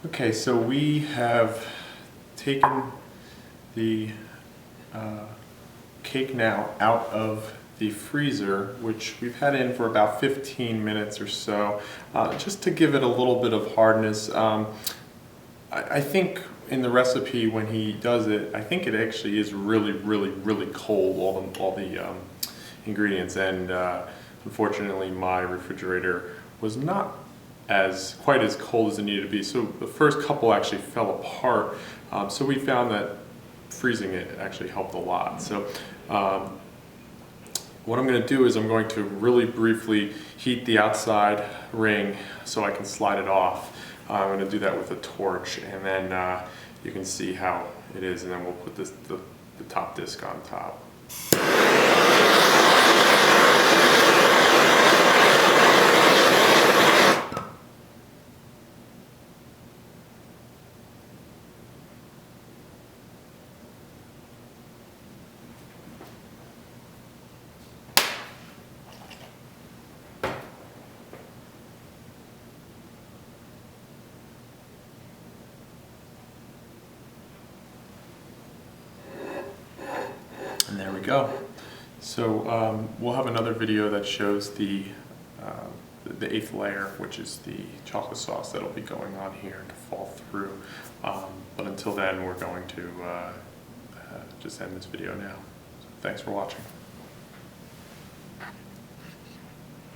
Okay, so we have taken the cake now out of the freezer, which we've had in for about 15 minutes or so, just to give it a little bit of hardness. I think in the recipe when he does it, I think it actually is really cold, all the ingredients, and unfortunately my refrigerator was not quite as cold as it needed to be, so the first couple actually fell apart. So we found that freezing it actually helped a lot. So what I'm going to do is I'm going to really briefly heat the outside ring so I can slide it off. I'm going to do that with a torch, and then you can see how it is, and then we'll put the top disc on top. And there we go. So we'll have another video that shows the 8th layer, which is the chocolate sauce that'll be going on here to fall through. But until then, we're going to just end this video now. So thanks for watching.